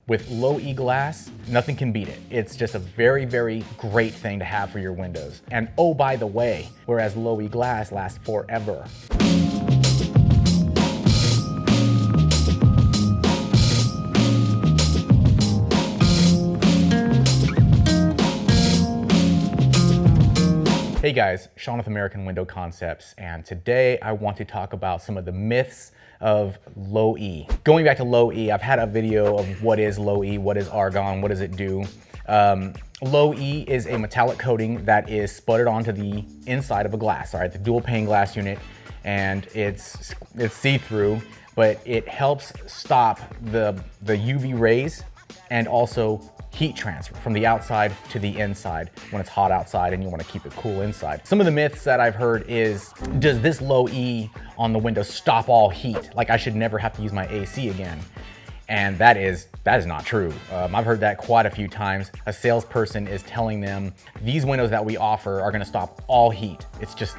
With LowE glass, nothing can beat it. It's just a very, very great thing to have for your windows. And oh, by the way, whereas LowE glass lasts forever. Hey guys, Sean with American Window Concepts, and today I want to talk about some of the myths of LowE. Going back to LowE, I've had a video of what is LowE, what is argon, what does it do. LowE is a metallic coating that is sputtered onto the inside of a glass, all right, the dual pane glass unit, and it's see-through, but it helps stop the UV rays and also heat transfer from the outside to the inside when it's hot outside and you want to keep it cool inside. Some of the myths that I've heard is, does this LowE on the window stop all heat? Like I should never have to use my AC again. And that is not true. I've heard that quite a few times. A salesperson is telling them, these windows that we offer are gonna stop all heat. It's just,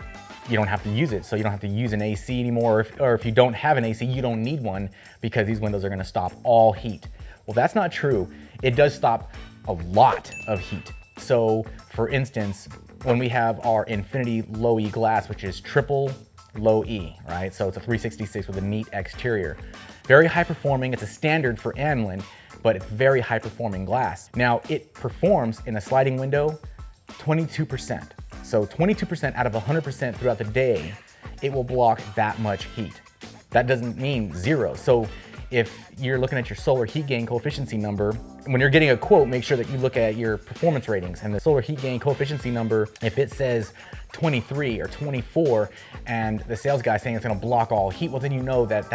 you don't have to use it. So you don't have to use an AC anymore. Or if you don't have an AC, you don't need one because these windows are gonna stop all heat. Well, that's not true. It does stop a lot of heat. So for instance, when we have our Infinity LowE glass, which is triple LowE, right? So it's a 366 with a neat exterior. Very high performing, it's a standard for Anlin, but it's very high performing glass. Now it performs in a sliding window 22%. So 22% out of 100% throughout the day, it will block that much heat. That doesn't mean zero. So if you're looking at your solar heat gain coefficient number, when you're getting a quote, make sure that you look at your performance ratings and the solar heat gain coefficient number. If it says 23 or 24 and the sales guy saying it's gonna block all heat, well then you know that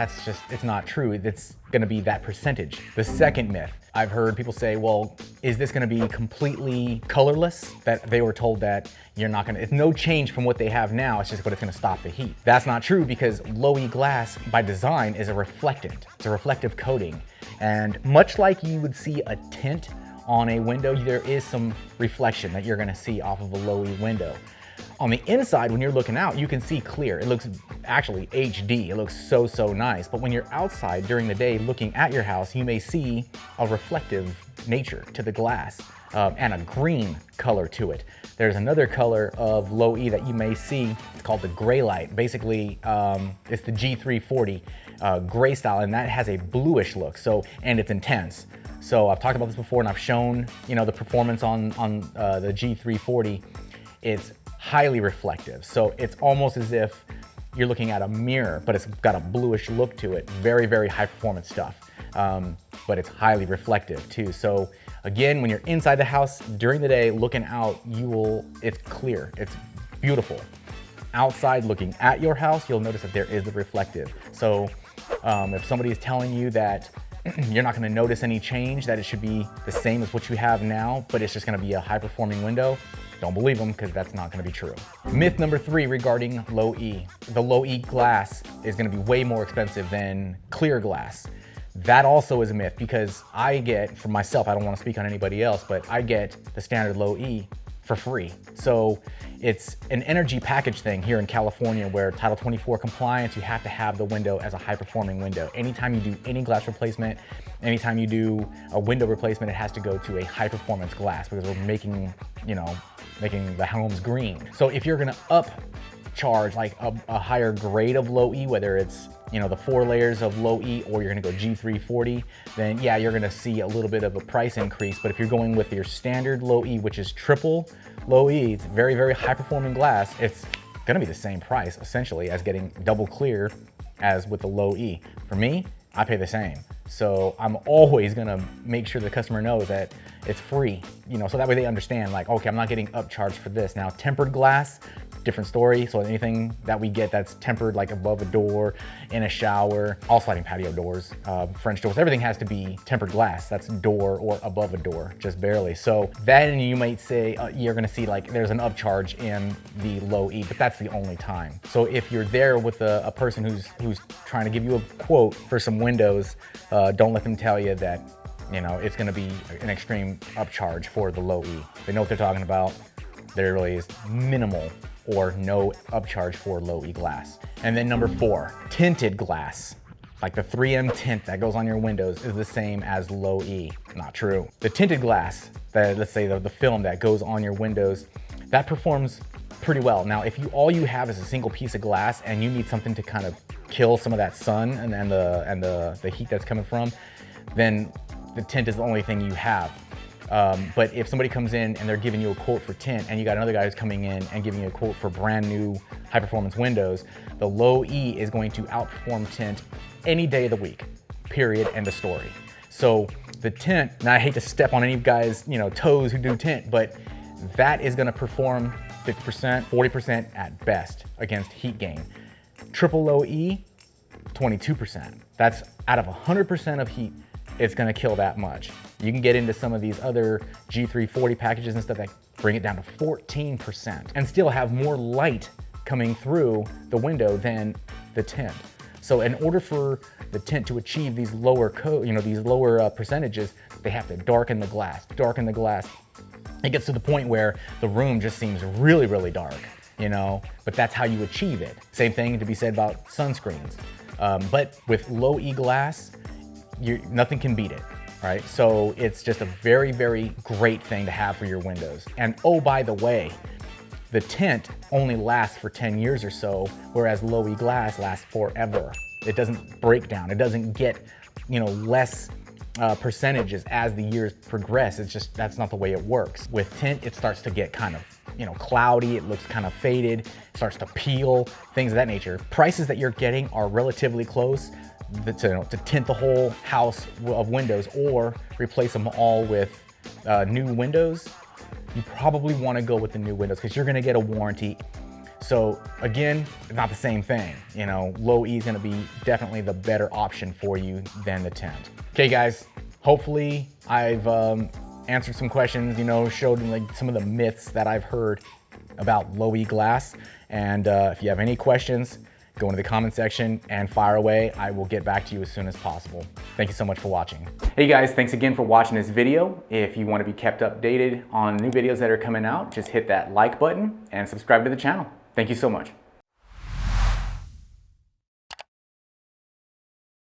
it's not true. It's gonna be that percentage. The second myth, I've heard people say, well, is this gonna be completely colorless? That they were told that it's no change from what they have now, it's just what it's gonna stop the heat. That's not true because LowE glass by design is a reflectant. It's a reflective coating. And much like you would see a tint on a window, there is some reflection that you're gonna see off of a LowE window. On the inside, when you're looking out, you can see clear. It looks actually HD. It looks so, so nice. But when you're outside during the day looking at your house, you may see a reflective nature to the glass and a green color to it. There's another color of LowE that you may see. It's called the gray light. Basically, it's the G340 gray style, and that has a bluish look. And it's intense. So I've talked about this before, and I've shown the performance on the G340. It's highly reflective. So it's almost as if you're looking at a mirror, but it's got a bluish look to it. Very, very high performance stuff. But it's highly reflective too. So again, when you're inside the house during the day looking out, it's clear, it's beautiful. Outside looking at your house, you'll notice that there is the reflective. So if somebody is telling you that you're not gonna notice any change, that it should be the same as what you have now, but it's just gonna be a high performing window, don't believe them because that's not gonna be true. Myth number 3 regarding LowE. The LowE glass is gonna be way more expensive than clear glass. That also is a myth because I get, for myself, I don't wanna speak on anybody else, but I get the standard LowE for free. So it's an energy package thing here in California where Title 24 compliance, you have to have the window as a high performing window. Anytime you do any glass replacement, anytime you do a window replacement, it has to go to a high performance glass because we're making the homes green. So if you're gonna upcharge like a higher grade of LowE, whether it's the 4 layers of LowE or you're gonna go G340, then yeah, you're gonna see a little bit of a price increase. But if you're going with your standard LowE, which is triple LowE, it's very, very high performing glass, it's gonna be the same price essentially as getting double clear as with the LowE. For me, I pay the same. So I'm always gonna make sure the customer knows that it's free, so that way they understand like, okay, I'm not getting upcharged for this. Now, tempered glass, different story. So anything that we get that's tempered, like above a door, in a shower, all sliding patio doors, French doors, everything has to be tempered glass. That's door or above a door, just barely. So then you might say you're gonna see like there's an upcharge in the LowE, but that's the only time. So if you're there with a person who's trying to give you a quote for some windows, don't let them tell you that it's gonna be an extreme upcharge for the LowE. They know what they're talking about. There really is minimal or no upcharge for LowE glass. And then number 4, tinted glass. like the 3M tint that goes on your windows is the same as LowE. Not true. The tinted glass, let's say the film that goes on your windows, that performs pretty well. Now, if all you have is a single piece of glass and you need something to kind of kill some of that sun and the heat that's coming from, then the tint is the only thing you have. But if somebody comes in and they're giving you a quote for tint, and you got another guy who's coming in and giving you a quote for brand new high performance windows, the LowE is going to outperform tint any day of the week, period, end of story. So the tint, and I hate to step on any guys, toes who do tint, but that is gonna perform 50%, 40% at best against heat gain. Triple LowE, 22%. That's out of 100% of heat, it's gonna kill that much. You can get into some of these other G340 packages and stuff that bring it down to 14% and still have more light coming through the window than the tint. So in order for the tint to achieve these lower percentages, they have to darken the glass, It gets to the point where the room just seems really, really dark, but that's how you achieve it. Same thing to be said about sunscreens. But with LowE glass, nothing can beat it, right? So it's just a very, very great thing to have for your windows. And oh, by the way, the tint only lasts for 10 years or so, whereas LowE glass lasts forever. It doesn't break down. It doesn't get, less percentages as the years progress. That's not the way it works. With tint, it starts to get kind of, cloudy. It looks kind of faded, it starts to peel, things of that nature. Prices that you're getting are relatively close to tint the whole house of windows or replace them all with new windows. You probably want to go with the new windows because you're going to get a warranty. So again, it's not the same thing. LowE is going to be definitely the better option for you than the tint. Okay, guys, hopefully I've answered some questions, showed some of the myths that I've heard about LowE glass. And if you have any questions, go into the comment section and fire away. I will get back to you as soon as possible. Thank you so much for watching. Hey guys, thanks again for watching this video. If you want to be kept updated on new videos that are coming out, just hit that like button and subscribe to the channel. Thank you so much.